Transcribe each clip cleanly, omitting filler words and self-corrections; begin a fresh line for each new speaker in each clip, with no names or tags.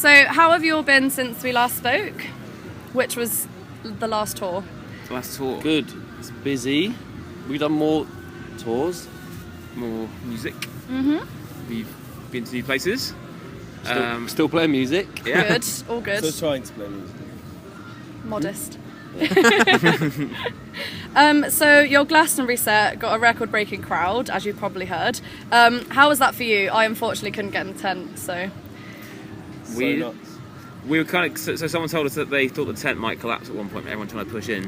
So how have you all been since we last spoke? Which was the last tour?
The last tour.
Good. It's busy. We've done more tours.
More music.
Mm-hmm.
We've been to new places.
Still playing music.
Yeah.
Good, all good.
Still trying to play music.
Modest. So your Glastonbury set got a record-breaking crowd, as you probably heard. How was that for you? I unfortunately couldn't get in the tent, so...
We
nuts.
we were kind of so someone told us that they thought the tent might collapse at one point. Everyone trying to push in,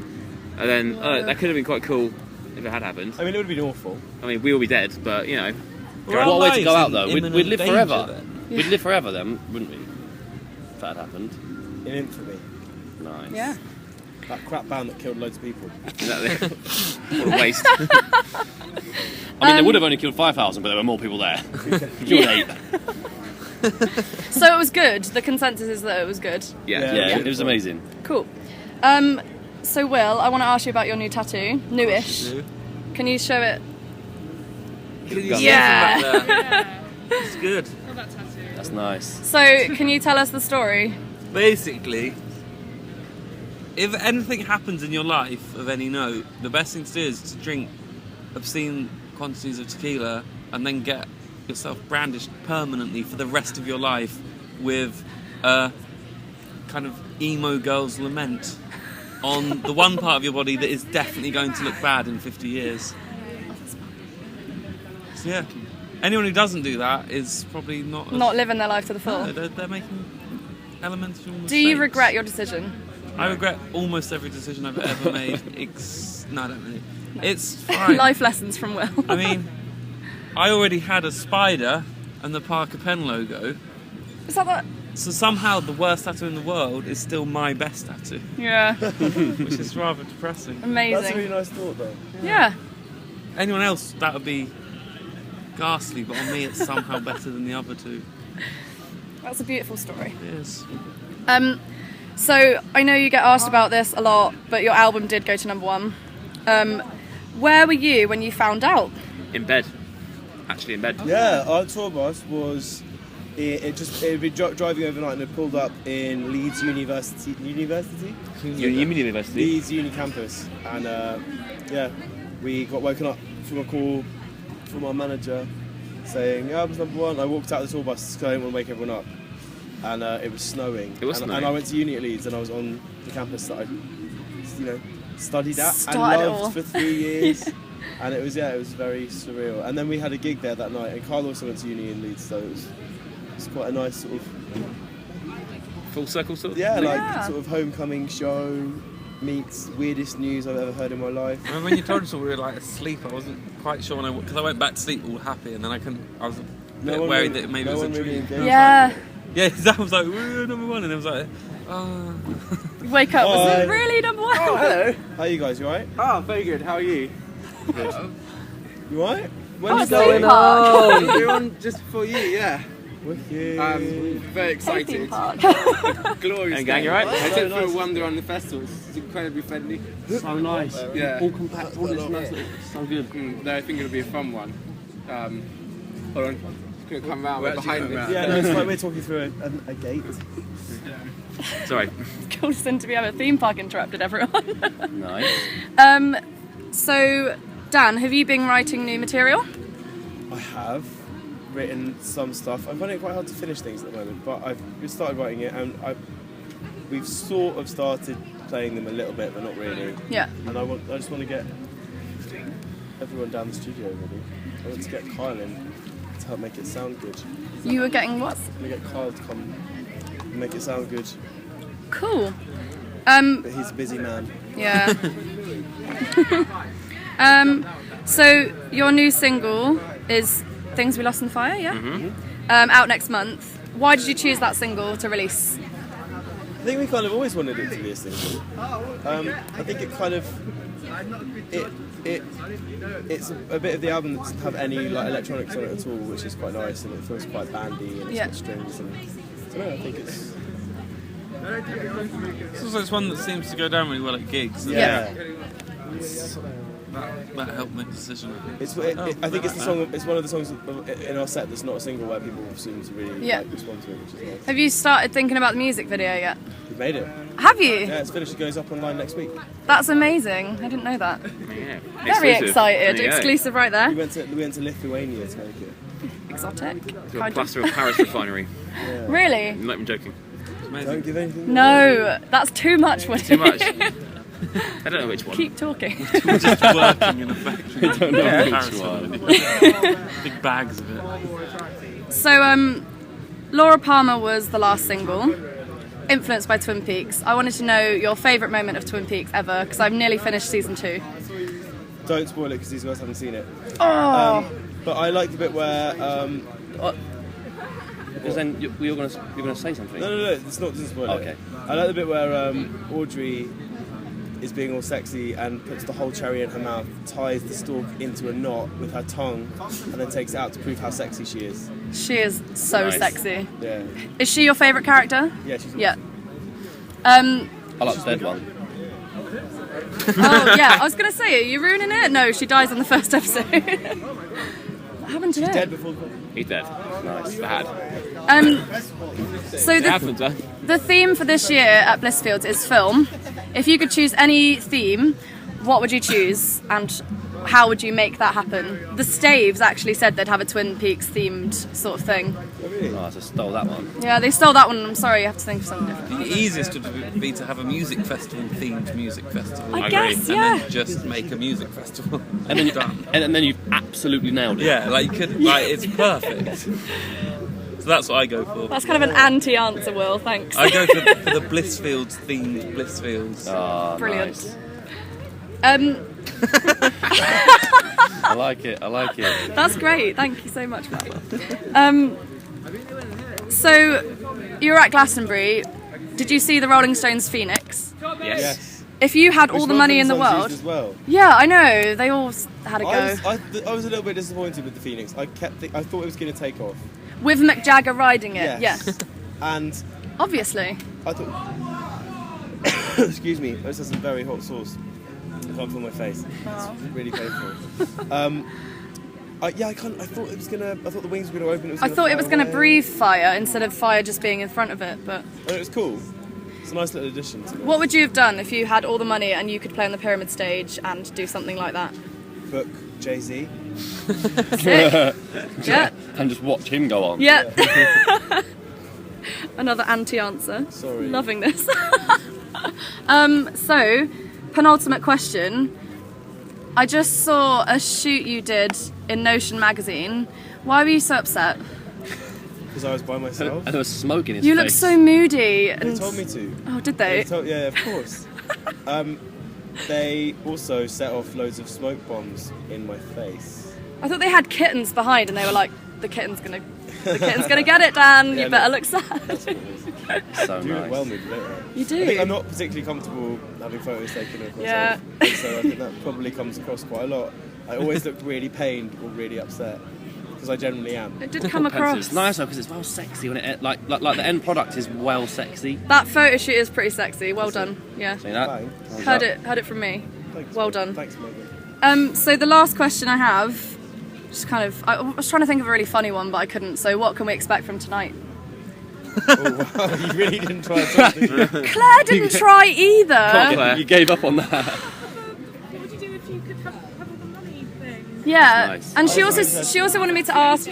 and then that could have been quite cool if it had happened.
I mean, it would have been awful.
I mean, we will be dead, but you know.
What a way to go out though. We'd live
danger,
forever.
then.
We'd live forever then, wouldn't we? If that had happened.
In infamy.
Nice.
Yeah.
That crap band that killed loads of people.
Exactly. What a waste.
I mean, they would have only killed 5,000, but there were more people there. Killed 8.
So it was good. The consensus is that it was good.
Yeah.
Yeah, it was amazing.
Cool. So Will, I want to ask you about your new tattoo. Newish. Can you show it? Yeah.
It's good.
That's nice.
So can you tell us the story?
Basically, if anything happens in your life of any note, the best thing to do is to drink obscene quantities of tequila and then get yourself brandished permanently for the rest of your life with a kind of emo girl's lament on the one part of your body that is definitely going to look bad in 50 years. So yeah, anyone who doesn't do that is probably not
living their life to the full.
No, they're making elemental mistakes.
Do you regret your decision?
I regret almost every decision I've ever made. No, I don't really. It's fine.
Life lessons from Will.
I mean, I already had a spider and the Parker Pen logo,
Is that?
so somehow the worst tattoo in the world is still my best tattoo,
Yeah.
which is rather depressing.
Amazing.
That's a really nice thought, though.
Yeah.
Anyone else, that would be ghastly, but on me it's somehow better than the other two.
That's a beautiful story.
It is.
So I know you get asked about this a lot, but your album did go to #1. Where were you when you found out?
In bed. Actually in bed.
Yeah, our tour bus was... It'd be driving overnight and it pulled up in Leeds University? Leeds Uni campus. And yeah, we got woken up from a call from our manager saying, album's #1. I walked out of the tour bus because I didn't want to wake everyone up. And it was snowing.
It was snowing.
And I went to uni at Leeds and I was on the campus that I, studied at
Started
and
all.
loved for 3 years. And it was very surreal. And then we had a gig there that night, and Carl also went to uni in Leeds, so it was quite a nice sort of
Full circle sort of.
sort of homecoming show meets weirdest news I've ever heard in my life.
I remember when you told us all we were like asleep, I wasn't quite sure because I went back to sleep all happy, and then I was a bit worried that maybe it was a dream.
Yeah.
Yeah, Zach was like, we're #1, and it was like,
Wake up. Was it really #1?
Oh, hello.
How are you guys? You alright?
Oh, very good. How are you?
You alright?
What's going on?
We're on just for you, yeah.
Wicked.
Very excited. Glorious.
And gang, you alright?
I did feel wonder on the festival. It's incredibly friendly.
So nice.
Yeah.
All compact, all this nice. So good.
No, I think it'll be a fun one. Hold on. It's going to come round behind me.
Yeah, no, it's fine. We're talking through a gate.
Sorry.
Coulson to be at a theme park interrupted everyone.
Nice.
So, Dan, have you been writing new material?
I have written some stuff. I'm finding it quite hard to finish things at the moment, but I've started writing it, and we've sort of started playing them a little bit, but not really.
Yeah.
And I just want to get everyone down the studio, really. I want to get Kyle in to help make it sound good.
You were getting what?
I'm going to get Kyle to come and make it sound good.
Cool.
But he's a busy man.
Yeah. So your new single is Things We Lost in the Fire, yeah?
Mm-hmm.
Out next month. Why did you choose that single to release?
I think we kind of always wanted it to be a single. I think it kind of it's a bit of the album that doesn't have any electronics on it at all, which is quite nice, and it feels quite bandy and it's got strings, and I don't know, I think it's
it's also one that seems to go down really well at gigs.
yeah.
That helped make the decision.
I think it's the song. It's one of the songs in our set that's not a single where people seem to really
Yeah.
like, respond to it, which is nice.
Have you started thinking about the music video yet?
We've made it.
Have you?
Yeah, it's finished. It goes up online next week.
That's amazing. I didn't know that.
Yeah.
Very
Exclusive.
excited.
There you go.
Exclusive right there.
We went to Lithuania to make it.
Exotic.
To a
Kind
plaster
of.
of Paris refinery.
Really?
No, I'm joking.
It's amazing.
Don't give anything.
No, that's too much. Woody.
Too much. I don't know which one.
Keep talking.
Just working in a factory.
don't know
Yeah.
which one.
Big bags of it.
So, Laura Palmer was the last single, influenced by Twin Peaks. I wanted to know your favourite moment of Twin Peaks ever, because I've nearly finished season 2.
Don't spoil it because these guys haven't seen it.
Oh,
But I like the bit where.
Because then you're going to say something.
No, it's not just spoil it.
Okay.
I like the bit where Audrey is being all sexy and puts the whole cherry in her mouth, ties the stalk into a knot with her tongue, and then takes it out to prove how sexy she is.
she is so
Nice.
sexy.
Yeah.
Is she your favourite character?
Yeah, she's
Yeah.
I like the dead one.
Oh, yeah, I was going to say, are you ruining it? No, she dies in the first episode. What happened to
dead
her?
before the
He's dead.
Nice.
Bad.
So
It happens, huh?
the theme for this year at Blissfields is film. If you could choose any theme, what would you choose and how would you make that happen? The Staves actually said they'd have a Twin Peaks themed sort of thing.
Oh, I just stole that one.
Yeah, they stole that one. I'm sorry, you have to think of something different.
The easiest would be to have a music festival themed music festival.
I
agree.
guess,
And
yeah.
then just make a music festival.
And then,
Done.
and then you've absolutely nailed it.
Yeah, like you could, like it's perfect. So that's what I go for.
That's kind of an anti-answer, Will. Thanks.
I go for the Blissfields themed Blissfields.
Oh,
Brilliant.
nice. I like it.
That's great. Thank you so much, Matt. So, you were at Glastonbury. Did you see the Rolling Stones Phoenix?
Yes.
If you had
Which
all the money in the
Wilkins
world,
used as well.
yeah, I know they all had a go
I was a little bit disappointed with the Phoenix. I thought it was going to take off.
with Mick Jagger riding it.
Yes.
Yes,
And
obviously.
I thought. Excuse me. I just had some very hot sauce. I can't feel my face. It's really painful. I thought it was gonna. I thought the wings were gonna open.
I thought it was going to
away.
breathe fire instead of fire just being in front of it. But
And it was cool. It's a nice little addition to it.
what would you have done if you had all the money and you could play on the pyramid stage and do something like that?
Book Jay-Z.
Sick. Yeah,
And just watch him go on.
yeah. Another anti-answer.
Sorry.
Loving this. So, penultimate question. I just saw a shoot you did in Notion magazine. Why were you so upset?
Because I was by myself.
And there was smoke in his
You
face.
look so moody.
They
And
told me to.
oh, did they?
Yeah, of course. They also set off loads of smoke bombs in my face.
I thought they had kittens behind, and they were like, "The kitten's gonna get it, Dan.
Yeah,
You better
no.
look sad."
So
I do look well
nice.
moved, don't I?
You do.
I think I'm not particularly comfortable having photos taken of myself.
Yeah.
And so I think that probably comes across quite a lot. I always look really pained or really upset because I generally am.
It did come across.
It's nice though because it's well sexy when it like the end product is well sexy.
That photo shoot is pretty sexy. Well done. Yeah.
See that?
Bang.
Thumbs
Heard
up.
it from me.
Thanks,
Well
Megan.
done.
Thanks, Megan.
So the last question I have, just kind of, I was trying to think of a really funny one, but I couldn't. So what can we expect from tonight?
Oh wow, you really didn't try to talk, did you?
Claire didn't try either.
Claire.
You gave up on that.
What would you do if you could have all the money thing?
Yeah,
Nice.
and she also wanted me to ask,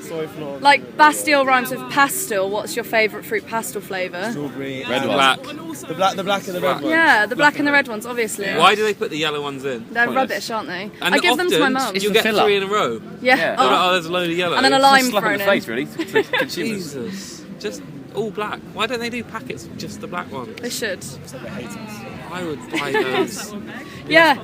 Sorry for not.
like, Bastille rhymes with pastel. What's your favourite fruit pastel flavour?
Strawberry.
Red
and
one.
Black.
The black and the red one.
Yeah, the black and the red ones, obviously.
Why do they put the yellow ones in?
They're
Pointless.
rubbish, aren't they?
And
I give them to my mum.
It's
You
for
get
filler.
3 in a row.
Yeah.
Yeah.
Oh,
Oh.
there's a load of yellow.
And then a lime
Slap in
thrown
the
in.
face, really, for consumers.
Jesus. Just all black. Why don't they do packets of just the black ones?
They should.
I would buy those.
Yeah.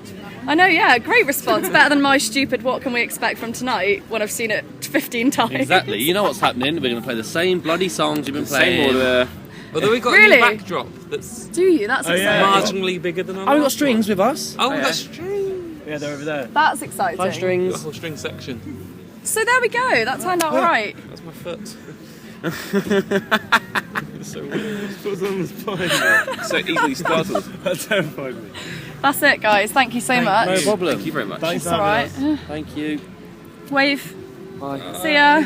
I know, yeah. Great response. Better than my stupid what can we expect from tonight when I've seen it 15 times.
Exactly. You know what's happening. We're going to play the same bloody songs you've been
Same
playing.
order.
Although we've got a
Really?
new backdrop that's
Do you? That's exciting.
yeah.
marginally bigger than our
Oh, we've got
last
strings
one.
with us.
Oh,
yeah.
that's string.
Yeah, they're over there.
That's exciting.
Five
Got a
strings.
whole string section.
So there we go. That turned out all right.
That's my foot.
So weird. Put on the spine.
So easily startled.
That terrified me.
That's it, guys. Thank you so much.
No problem.
Thank you very much.
Thanks
It's
for having
alright.
us.
Thank you.
Wave.
Bye.
See ya.